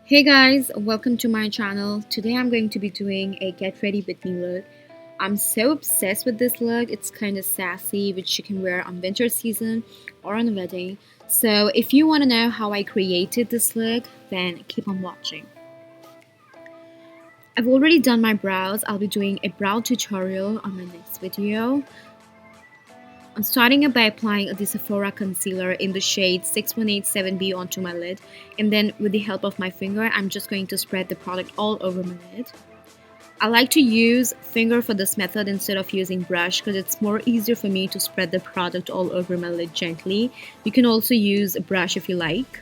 Hey guys, welcome to my channel. Today I'm going to be doing a get ready with me look. I'm so obsessed with this look. It's kind of sassy, which you can wear on winter season or on a wedding. So if you want to know how I created this look, then keep on watching. I've already done my brows. I'll be doing a brow tutorial on my next video. I'm starting out by applying the Sephora concealer in the shade 6187B onto my lid, and then with the help of my finger I'm just going to spread the product all over my lid. I like to use finger for this method instead of using brush because it's more easier for me to spread the product all over my lid gently. You can also use a brush if you like.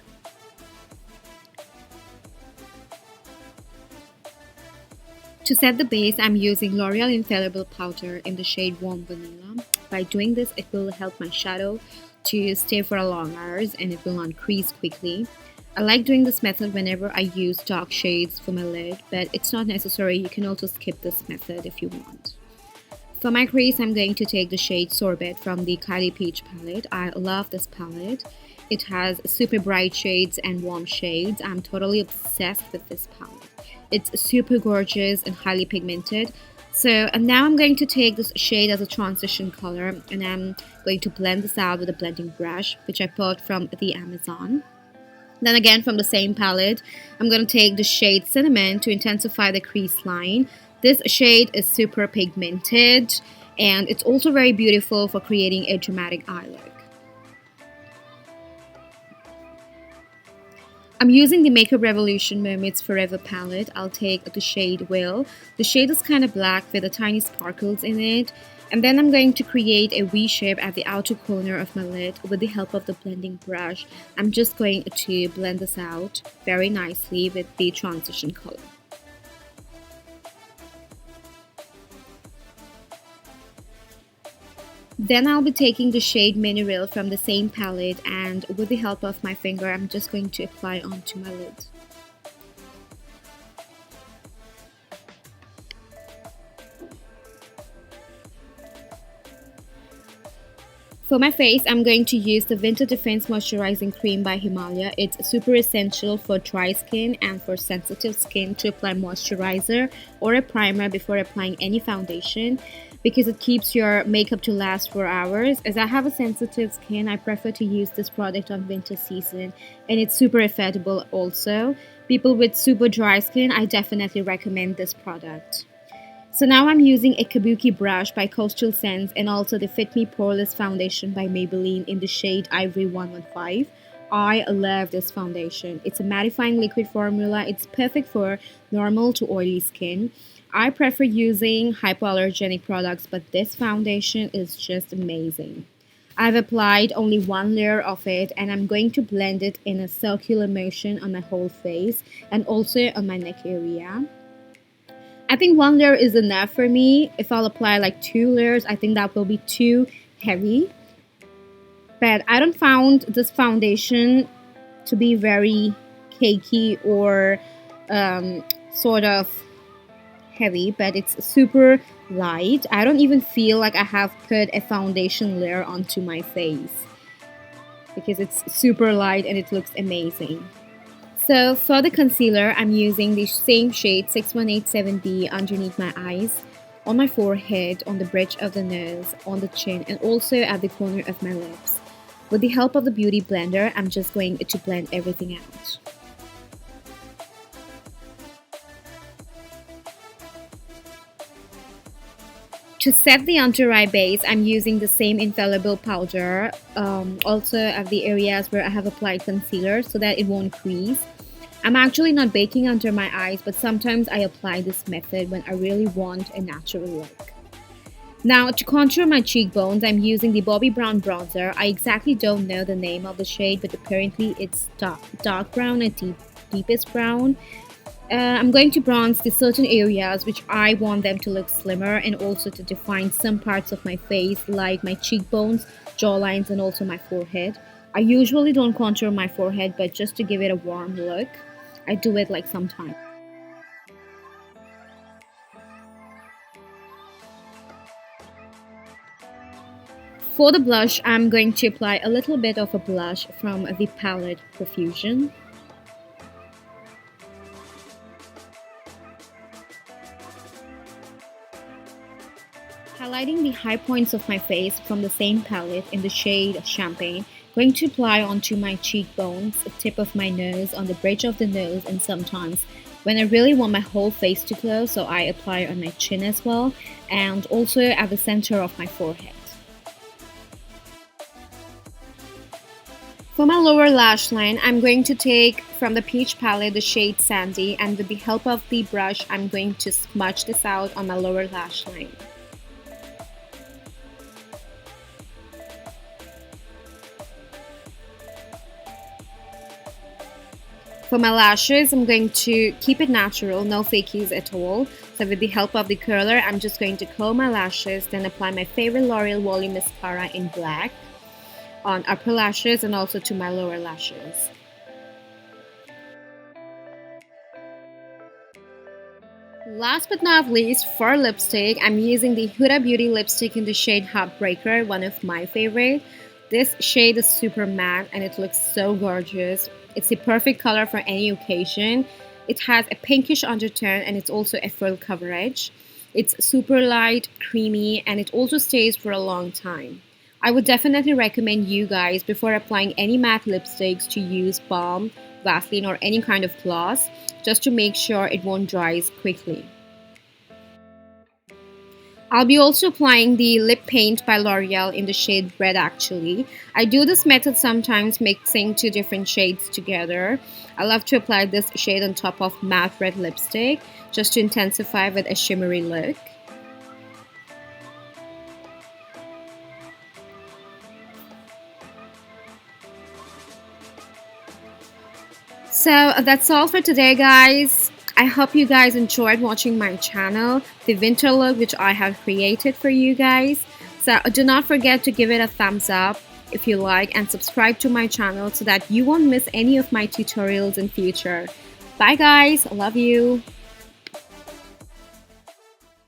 To set the base, I'm using L'Oreal Infallible Powder in the shade Warm Vanilla. By doing this, it will help my shadow to stay for a long hours and it will not crease quickly. I like doing this method whenever I use dark shades for my lid, but it's not necessary. You can also skip this method if you want. For my crease, I'm going to take the shade Sorbet from the Kylie Peach palette. I love this palette. It has super bright shades and warm shades. I'm totally obsessed with this palette. It's super gorgeous and highly pigmented. And now I'm going to take this shade as a transition color and I'm going to blend this out with a blending brush, which I bought from the Amazon. Then again, from the same palette, I'm going to take the shade Cinnamon to intensify the crease line. This shade is super pigmented and it's also very beautiful for creating a dramatic eye look. I'm using the Makeup Revolution Mermaids Forever palette. I'll take the shade Will. The shade is kind of black with a tiny sparkles in it. And then I'm going to create a V shape at the outer corner of my lid with the help of the blending brush. I'm just going to blend this out very nicely with the transition color. Then I'll be taking the shade Mineral from the same palette and with the help of my finger I'm just going to apply onto my lid. For my face, I'm going to use the Winter Defense Moisturizing Cream by Himalaya. It's super essential for dry skin and for sensitive skin to apply moisturizer or a primer before applying any foundation because it keeps your makeup to last for hours. As I have a sensitive skin, I prefer to use this product on winter season and it's super affordable also. People with super dry skin, I definitely recommend this product. So now I'm using a Kabuki brush by Coastal Scents and also the Fit Me Poreless Foundation by Maybelline in the shade Ivory 115. I love this foundation. It's a mattifying liquid formula. It's perfect for normal to oily skin. I prefer using hypoallergenic products, but this foundation is just amazing. I've applied only one layer of it and I'm going to blend it in a circular motion on my whole face and also on my neck area. I think one layer is enough for me. If I'll apply like 2 layers, I think that will be too heavy. But I don't found this foundation to be very cakey or sort of heavy, but it's super light. I don't even feel like I have put a foundation layer onto my face because it's super light and it looks amazing. So for the concealer, I'm using the same shade 6187B underneath my eyes, on my forehead, on the bridge of the nose, on the chin, and also at the corner of my lips. With the help of the Beauty Blender, I'm just going to blend everything out. To set the under eye base, I'm using the same Infallible powder, also at the areas where I have applied concealer so that it won't crease. I'm actually not baking under my eyes, but sometimes I apply this method when I really want a natural look. Now, to contour my cheekbones, I'm using the Bobbi Brown bronzer. I exactly don't know the name of the shade, but apparently it's dark brown and deepest brown. I'm going to bronze the certain areas which I want them to look slimmer and also to define some parts of my face like my cheekbones, jawlines, and also my forehead. I usually don't contour my forehead, but just to give it a warm look, I do it like sometimes. For the blush, I'm going to apply a little bit of a blush from the palette Profusion. Highlighting the high points of my face from the same palette in the shade Champagne, going to apply onto my cheekbones, the tip of my nose, on the bridge of the nose, and sometimes when I really want my whole face to glow, so I apply on my chin as well, and also at the center of my forehead. For my lower lash line, I'm going to take from the Peach palette the shade Sandy, and with the help of the brush, I'm going to smudge this out on my lower lash line. For my lashes, I'm going to keep it natural, no fakies at all. So with the help of the curler, I'm just going to curl my lashes, then apply my favorite L'Oreal Volume Mascara in black on upper lashes and also to my lower lashes. Last but not least, for lipstick, I'm using the Huda Beauty lipstick in the shade Heartbreaker, one of my favorite. This shade is super matte and it looks so gorgeous. It's the perfect color for any occasion. It has a pinkish undertone and it's also a full coverage. It's super light, creamy, and it also stays for a long time. I would definitely recommend you guys before applying any matte lipsticks to use balm, Vaseline, or any kind of gloss just to make sure it won't dry quickly. I'll be also applying the lip paint by L'Oreal in the shade Red actually. I do this method sometimes mixing two different shades together. I love to apply this shade on top of matte red lipstick just to intensify with a shimmery look. So that's all for today, guys. I hope you guys enjoyed watching my channel, the winter look which I have created for you guys. So do not forget to give it a thumbs up if you like and subscribe to my channel so that you won't miss any of my tutorials in future. Bye guys, I love you.